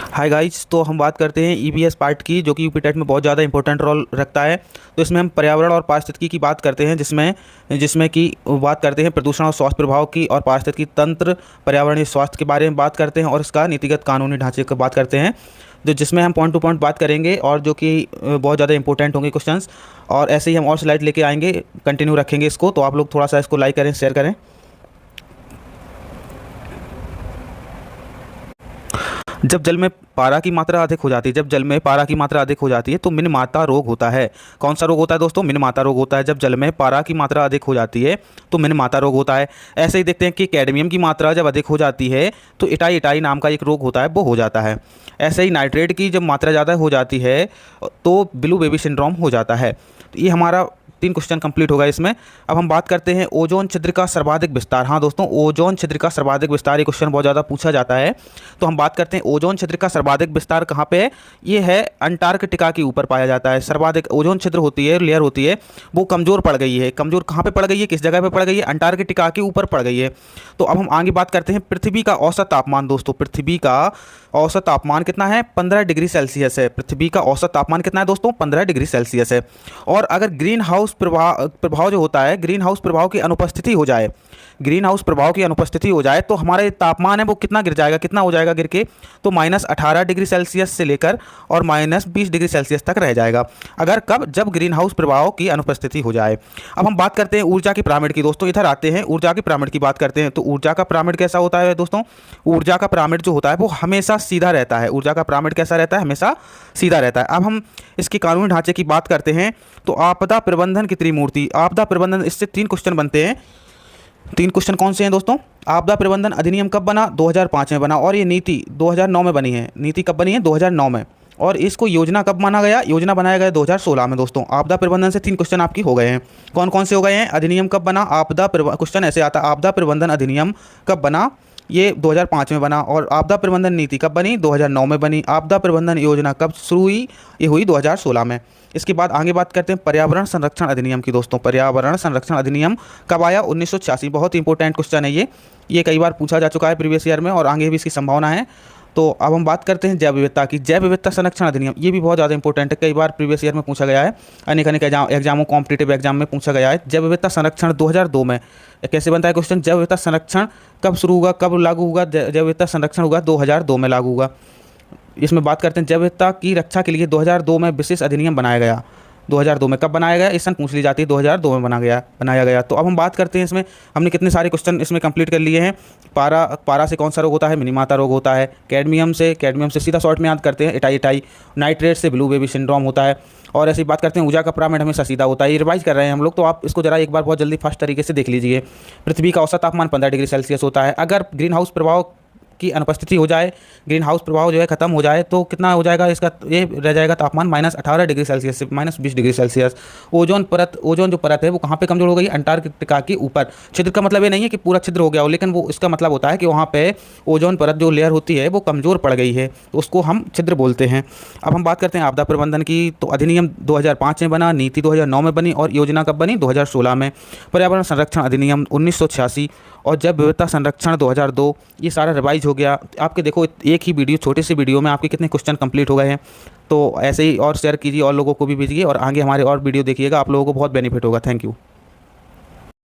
Hi guys, तो हम बात करते हैं ईवीएस पार्ट की, जो कि यूपी टेट में बहुत ज़्यादा इंपॉर्टेंट रोल रखता है। तो इसमें हम पर्यावरण और पारिस्थितिकी की बात करते हैं, जिसमें जिसमें कि बात करते हैं प्रदूषण और स्वास्थ्य प्रभाव की, और पारिस्थितिकी तंत्र, पर्यावरणीय स्वास्थ्य के बारे में बात करते हैं, और इसका नीतिगत कानूनी ढांचे की बात करते हैं, जो जिसमें हम पॉइंट टू पॉइंट बात करेंगे और जो कि बहुत ज़्यादा इंपॉर्टेंट होंगे क्वेश्चंस। और ऐसे ही हम और स्लाइड लेके आएंगे, कंटिन्यू रखेंगे इसको। तो आप लोग थोड़ा सा इसको लाइक करें, शेयर करें। जब जल में पारा की मात्रा अधिक हो जाती है, जब जल में पारा की मात्रा अधिक हो जाती है तो मिनमाता रोग होता है। कौन सा रोग होता है दोस्तों? मिनमाता रोग होता है। जब जल में पारा की मात्रा अधिक हो जाती है तो मिनमाता रोग होता है। ऐसे ही देखते हैं कि कैडमियम की मात्रा जब अधिक हो जाती है तो इटाई इटाई नाम का एक रोग होता है, वो हो जाता है। ऐसे ही नाइट्रेट की जब मात्रा ज़्यादा हो जाती है तो ब्लू बेबी सिंड्रोम हो जाता है। तो ये हमारा 3 क्वेश्चन कंप्लीट होगा इसमें। अब हम बात करते हैं ओजोन छिद्र का सर्वाधिक विस्तार। हाँ दोस्तों, ओजोन छिद्र का सर्वाधिक विस्तार, ये क्वेश्चन बहुत ज़्यादा पूछा जाता है। तो हम बात करते हैं ओजोन छिद्र का सर्वाधिक विस्तार कहाँ पे है। ये है अंटार्कटिका के ऊपर पाया जाता है। सर्वाधिक ओजोन छिद्र होती है, लेयर होती है, वो कमज़ोर पड़ गई है। कमज़ोर कहाँ पे पड़ गई है, किस जगह पे पड़ गई है? अंटार्कटिका के ऊपर पड़ गई है। तो अब हम आगे बात करते हैं पृथ्वी का औसत तापमान। दोस्तों, पृथ्वी का औसत तापमान कितना है? 15 डिग्री सेल्सियस है। पृथ्वी का औसत तापमान कितना है दोस्तों? 15 डिग्री सेल्सियस है। और अगर ग्रीन हाउस प्रभाव जो होता है, ग्रीन हाउस प्रभाव की अनुपस्थिति हो जाए, ग्रीन हाउस प्रभाव की अनुपस्थिति हो जाए तो हमारे तापमान है वो कितना गिर जाएगा, कितना हो जाएगा गिर के? तो -18 डिग्री सेल्सियस से लेकर और -20 डिग्री सेल्सियस तक रह जाएगा। अगर कब? जब ग्रीन हाउस प्रभाव की अनुपस्थिति हो जाए। अब हम बात करते हैं ऊर्जा की पिरामिड की। दोस्तों इधर आते हैं, ऊर्जा की पिरामिड की बात करते हैं। तो ऊर्जा का पिरामिड कैसा होता है दोस्तों? ऊर्जा का पिरामिड जो होता है वो हमेशा सीधा रहता है। ऊर्जा का पिरामिड कैसा रहता है? हमेशा सीधा रहता है। अब हम इसके कानूनी ढांचे की बात करते हैं। तो आपदा प्रबंधन की त्रिमूर्ति, आपदा प्रबंधन, इससे 3 क्वेश्चन बनते हैं। 3 क्वेश्चन कौन से हैं दोस्तों? आपदा प्रबंधन अधिनियम कब बना? 2005 में बना। और ये नीति 2009 में बनी है। नीति कब बनी है? 2009 में। और इसको योजना कब माना गया? योजना बनाया गया 2016 में। दोस्तों आपदा प्रबंधन से 3 क्वेश्चन आपकी हो गए हैं। कौन कौन से हो गए हैं? अधिनियम कब बना, क्वेश्चन ऐसे आता है, आपदा प्रबंधन अधिनियम कब बना? ये 2005 में बना। और आपदा प्रबंधन नीति कब बनी? 2009 में बनी। आपदा प्रबंधन योजना कब शुरू हुई? ये हुई 2016 में। इसके बाद आगे बात करते हैं पर्यावरण संरक्षण अधिनियम की। दोस्तों पर्यावरण संरक्षण अधिनियम कब आया? 1986। बहुत इंपॉर्टेंट क्वेश्चन है ये कई बार पूछा जा चुका है प्रीवियस ईयर में, और आगे भी इसकी संभावना है। तो अब हम बात करते हैं जैव विविधता की। जैव विविधता संरक्षण अधिनियम, ये भी बहुत ज़्यादा इंपॉर्टेंट है, कई बार प्रीवियस ईयर में पूछा गया है, अनेक एग्जामों, कॉम्पिटिटिव एग्जाम में पूछा गया है। जैव विविधता संरक्षण 2002 में कैसे बनता है क्वेश्चन? जैव विविधता संरक्षण कब शुरू होगा, कब लागू होगा? जैव विविधता संरक्षण होगा 2002 में लागू होगा। इसमें बात करते हैं जैव विविधता की रक्षा के लिए 2002 में विशेष अधिनियम बनाया गया। 2002 में कब बनाया गया? इस सन पूछ ली जाती है, 2002 में बनाया गया। तो अब हम बात करते हैं इसमें, हमने कितने सारे क्वेश्चन इसमें कंप्लीट कर लिए हैं। पारा से कौन सा रोग होता है? मिनीमाता रोग होता है। कैडमियम से सीधा शॉर्ट में याद करते हैं, इटाई। नाइट्रेट से ब्लू बेबी सिंड्रोम होता है। और ऐसी बात करते हैं ऊर्जा का पिरामिड हमेशा सीधा होता है। ये रिवाइज कर रहे हैं हम लोग, तो आप इसको जरा एक बार बहुत जल्दी फास्ट तरीके से देख लीजिए। पृथ्वी का औसत तापमान 15 डिग्री सेल्सियस होता है। अगर ग्रीन हाउस प्रभाव की अनुपस्थिति हो जाए, ग्रीन हाउस प्रभाव जो है खत्म हो जाए, तो कितना हो जाएगा इसका? ये रह जाएगा तापमान -18 डिग्री सेल्सियस से -20 डिग्री सेल्सियस। ओजोन जो परत है वो कहाँ पे कमजोर हो गई? अंटार्कटिका के ऊपर। छिद्र का मतलब ये नहीं है कि पूरा छिद्र हो गया हो, लेकिन वो इसका मतलब होता है कि वहाँ पे ओजोन परत जो लेयर होती है वो कमज़ोर पड़ गई है, तो उसको हम छिद्र बोलते हैं। अब हम बात करते हैं आपदा प्रबंधन की। तो अधिनियम 2005 में बना, नीति 2009 में बनी, और योजना कब बनी? 2016 में। पर्यावरण संरक्षण अधिनियम 1986, और जैव विविधता संरक्षण 2002। ये सारा रिवाइज हो गया आपके। देखो एक ही वीडियो, छोटे से वीडियो में आपके कितने क्वेश्चन कंप्लीट हो गए हैं। तो ऐसे ही और शेयर कीजिए, और लोगों को भी भेजिए, और आगे हमारे और वीडियो देखिएगा, आप लोगों को बहुत बेनिफिट होगा। Thank you.